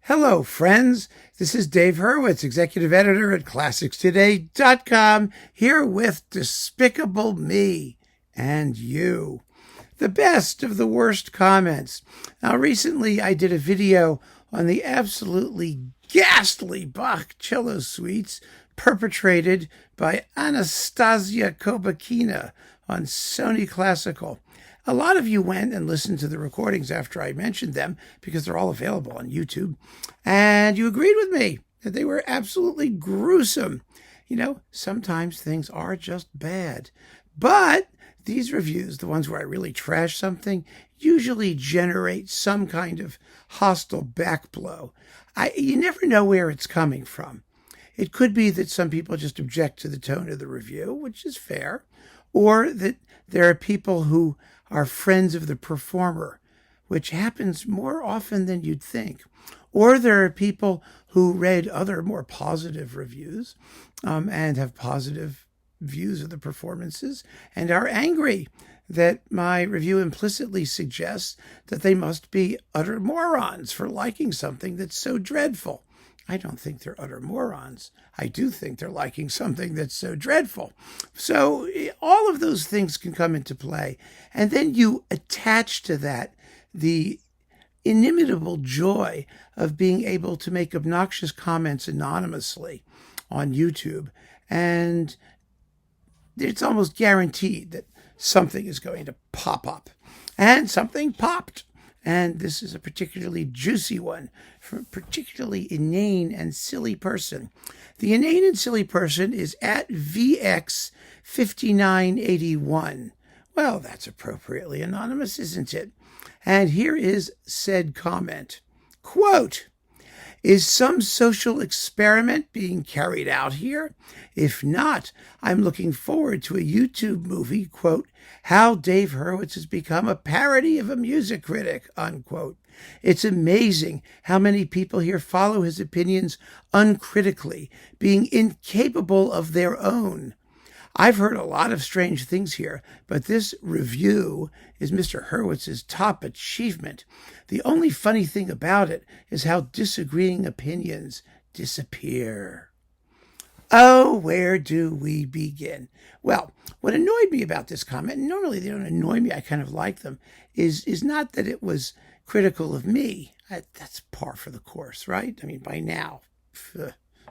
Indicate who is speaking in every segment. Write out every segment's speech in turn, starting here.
Speaker 1: Hello, friends. This is Dave Hurwitz, executive editor at ClassicsToday.com, here with Despicable Me and You. The best of the worst comments. Now, recently I did a video on the absolutely ghastly Bach cello suites perpetrated by Anastasia Kobakina on Sony Classical. A lot of you went and listened to the recordings after I mentioned them because they're all available on YouTube. And you agreed with me that they were absolutely gruesome. You know, sometimes things are just bad. But these reviews, the ones where I really trash something, usually generate some kind of hostile backblow. You never know where it's coming from. It could be that some people just object to the tone of the review, which is fair, or that there are people who are friends of the performer, which happens more often than you'd think. Or there are people who read other more positive reviews and have positive views of the performances and are angry that my review implicitly suggests that they must be utter morons for liking something that's so dreadful. I don't think they're utter morons. I do think they're liking something that's so dreadful. So all of those things can come into play. And then you attach to that the inimitable joy of being able to make obnoxious comments anonymously on YouTube. And it's almost guaranteed that something is going to pop up. And something popped. And this is a particularly juicy one for a particularly inane and silly person. The inane and silly person is at VX5981. Well, that's appropriately anonymous, isn't it? And here is said comment. Quote, "Is some social experiment being carried out here? If not, I'm looking forward to a YouTube movie, quote, How Dave Hurwitz Has Become a Parody of a Music Critic, unquote. It's amazing how many people here follow his opinions uncritically, being incapable of their own. I've heard a lot of strange things here, but this review is Mr. Hurwitz's top achievement. The only funny thing about it is how disagreeing opinions disappear." Oh, where do we begin? Well, what annoyed me about this comment, and normally they don't annoy me, I kind of like them, is not that it was critical of me. That's par for the course, right? I mean, by now,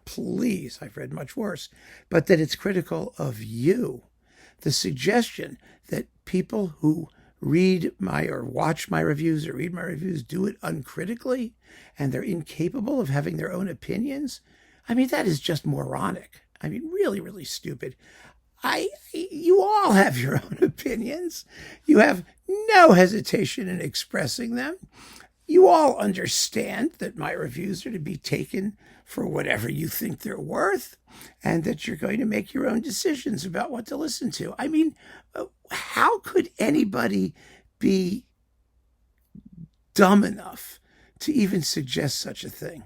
Speaker 1: please, I've read much worse, but that it's critical of you. The suggestion that people who read my or watch my reviews or read my reviews do it uncritically and they're incapable of having their own opinions, I mean, that is just moronic. I mean, really, really stupid. You all have your own opinions. You have no hesitation in expressing them. You all understand that my reviews are to be taken for whatever you think they're worth and that you're going to make your own decisions about what to listen to. I mean, how could anybody be dumb enough to even suggest such a thing?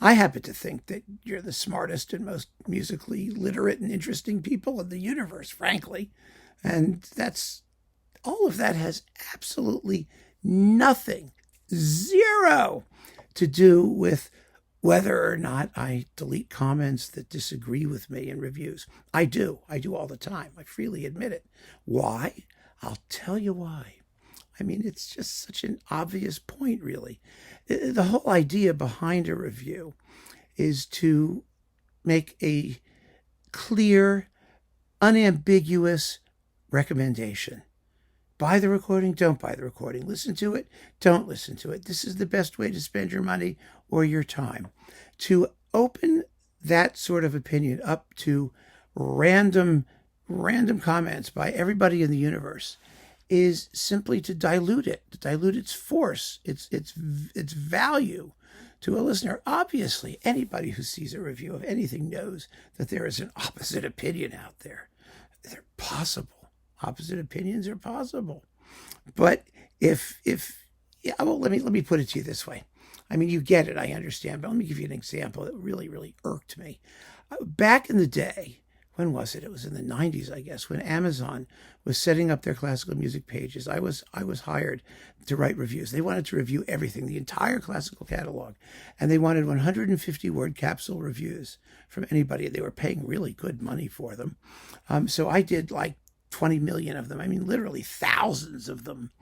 Speaker 1: I happen to think that you're the smartest and most musically literate and interesting people in the universe, frankly. And all of that has absolutely nothing, zero, to do with whether or not I delete comments that disagree with me in reviews. I do all the time. I freely admit it. Why? I'll tell you why. I mean, it's just such an obvious point, really. The whole idea behind a review is to make a clear, unambiguous recommendation. Buy the recording, don't buy the recording. Listen to it, don't listen to it. This is the best way to spend your money or your time. To open that sort of opinion up to random comments by everybody in the universe is simply to dilute its force, its value to a listener. Obviously, anybody who sees a review of anything knows that there is an opposite opinion out there. They're possible. Opposite opinions are possible. But let me put it to you this way. I mean, you get it, I understand, but let me give you an example that really, really irked me. Back in the day, when was it? It was in the 90s, I guess, when Amazon was setting up their classical music pages. I was hired to write reviews. They wanted to review everything, the entire classical catalog, and they wanted 150-word capsule reviews from anybody. They were paying really good money for them. So I did like 20 million of them. I mean, literally thousands of them.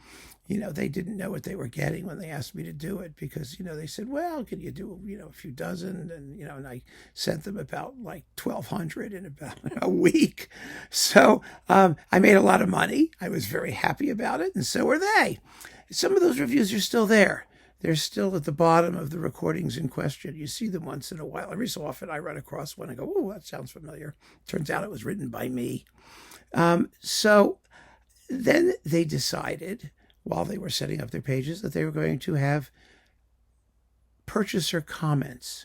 Speaker 1: They didn't know what they were getting when they asked me to do it because, they said, well, can you do, a few dozen? And I sent them about like 1,200 in about a week. So I made a lot of money. I was very happy about it. And so were they. Some of those reviews are still there. They're still at the bottom of the recordings in question. You see them once in a while. Every so often I run across one and go, oh, that sounds familiar. Turns out it was written by me. So then they decided, while they were setting up their pages, that they were going to have purchaser comments.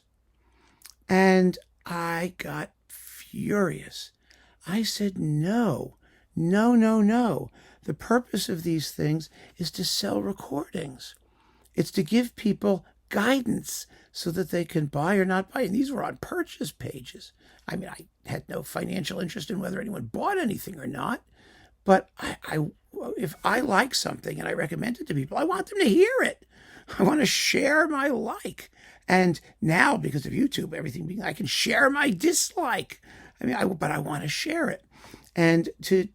Speaker 1: And I got furious. I said, no. The purpose of these things is to sell recordings. It's to give people guidance so that they can buy or not buy. And these were on purchase pages. I mean, I had no financial interest in whether anyone bought anything or not. But if I like something and I recommend it to people, I want them to hear it. I want to share my like. And now, because of YouTube, I can share my dislike. But I want to share it. And to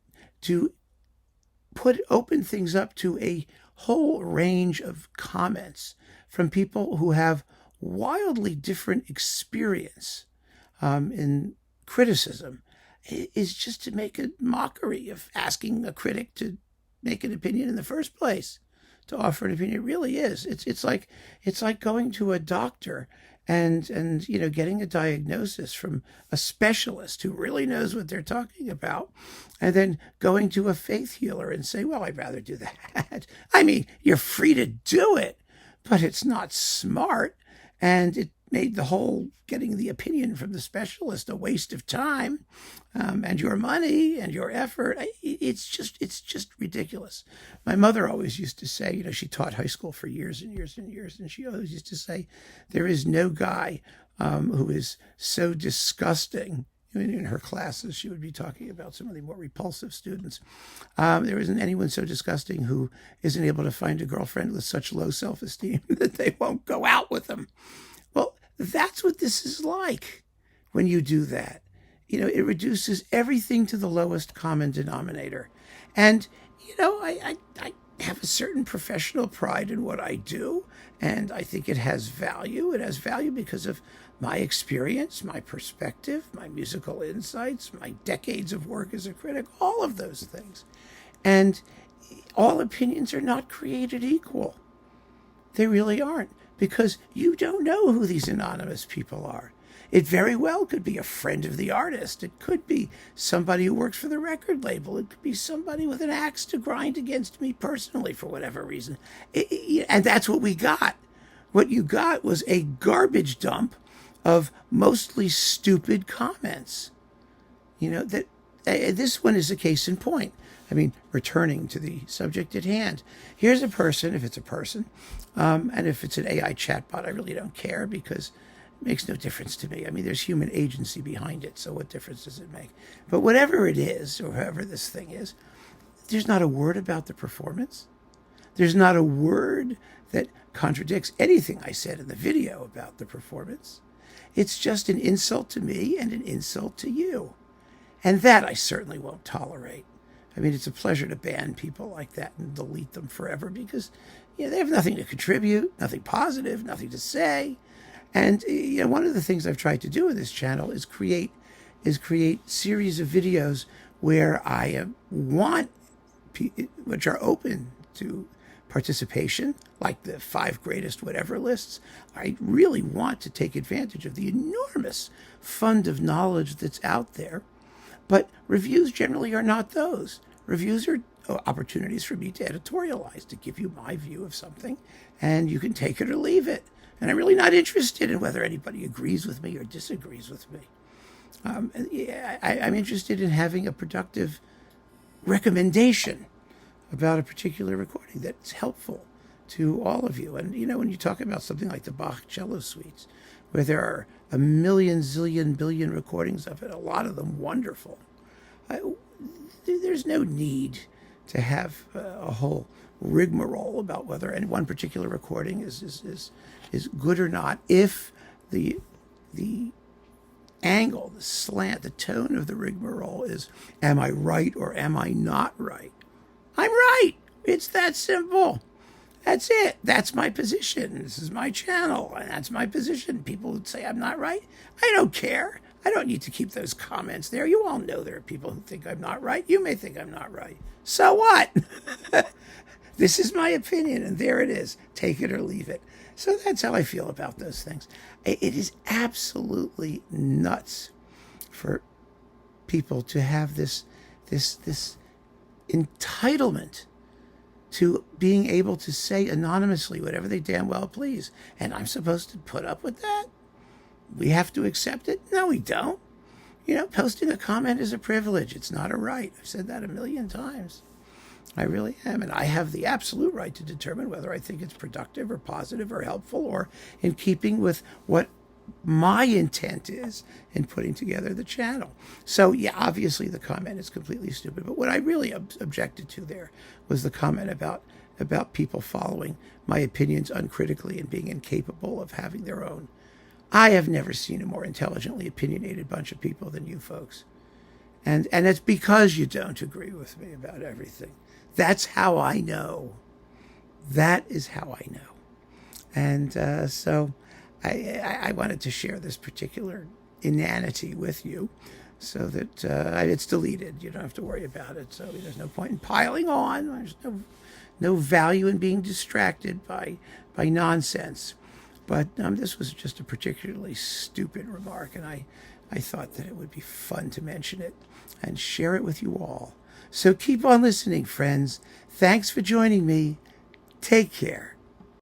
Speaker 1: open things up to a whole range of comments from people who have wildly different experience in criticism is just to make a mockery of asking a critic to make an opinion in the first place, to offer an opinion. It really is. It's like going to a doctor and getting a diagnosis from a specialist who really knows what they're talking about, and then going to a faith healer and say, well, I'd rather do that. I mean, you're free to do it, but it's not smart, and it made the whole getting the opinion from the specialist a waste of time, and your money and your effort. It's just ridiculous. My mother always used to say, she taught high school for years and years and years, and she always used to say, there is no guy who is so disgusting. In her classes, she would be talking about some of the more repulsive students. There isn't anyone so disgusting who isn't able to find a girlfriend with such low self-esteem that they won't go out with them. Well, that's what this is like when you do that. It reduces everything to the lowest common denominator. And, I have a certain professional pride in what I do, and I think it has value. It has value because of my experience, my perspective, my musical insights, my decades of work as a critic, all of those things. And all opinions are not created equal. They really aren't, because you don't know who these anonymous people are. It very well could be a friend of the artist. It could be somebody who works for the record label. It could be somebody with an axe to grind against me personally for whatever reason. And that's what we got. What you got was a garbage dump of mostly stupid comments. This one is a case in point. Returning to the subject at hand. Here's a person, if it's a person, and if it's an AI chatbot, I really don't care, because it makes no difference to me. There's human agency behind it, so what difference does it make? But whatever it is, or whoever this thing is, there's not a word about the performance. There's not a word that contradicts anything I said in the video about the performance. It's just an insult to me and an insult to you. And that I certainly won't tolerate. It's a pleasure to ban people like that and delete them forever, because they have nothing to contribute, nothing positive, nothing to say. And one of the things I've tried to do with this channel is create series of videos where I which are open to participation, like the 5 greatest whatever lists. I really want to take advantage of the enormous fund of knowledge that's out there. But reviews generally are not those. Reviews are opportunities for me to editorialize, to give you my view of something, and you can take it or leave it. And I'm really not interested in whether anybody agrees with me or disagrees with me. I'm interested in having a productive recommendation about a particular recording that's helpful to all of you. And, when you talk about something like the Bach cello suites, where there are a million, zillion, billion recordings of it, a lot of them wonderful. There's no need to have a whole rigmarole about whether any one particular recording is good or not if the angle, the slant, the tone of the rigmarole is, am I right or am I not right? I'm right. It's that simple. That's it. That's my position. This is my channel, and that's my position. People would say I'm not right. I don't care. I don't need to keep those comments there. You all know there are people who think I'm not right. You may think I'm not right. So what? This is my opinion, and there it is. Take it or leave it. So that's how I feel about those things. It is absolutely nuts for people to have this entitlement to being able to say anonymously whatever they damn well please. And I'm supposed to put up with that? We have to accept it? No, we don't. Posting a comment is a privilege. It's not a right. I've said that a million times. I really am. And I have the absolute right to determine whether I think it's productive or positive or helpful or in keeping with what my intent is in putting together the channel. So, yeah, obviously the comment is completely stupid. But what I really objected to there was the comment about people following my opinions uncritically and being incapable of having their own. I have never seen a more intelligently opinionated bunch of people than you folks. And it's because you don't agree with me about everything. That's how I know. That is how I know. And so I wanted to share this particular inanity with you so that it's deleted. You don't have to worry about it. So there's no point in piling on. There's no value in being distracted by nonsense. But this was just a particularly stupid remark, and I thought that it would be fun to mention it and share it with you all. So keep on listening, friends. Thanks for joining me. Take care.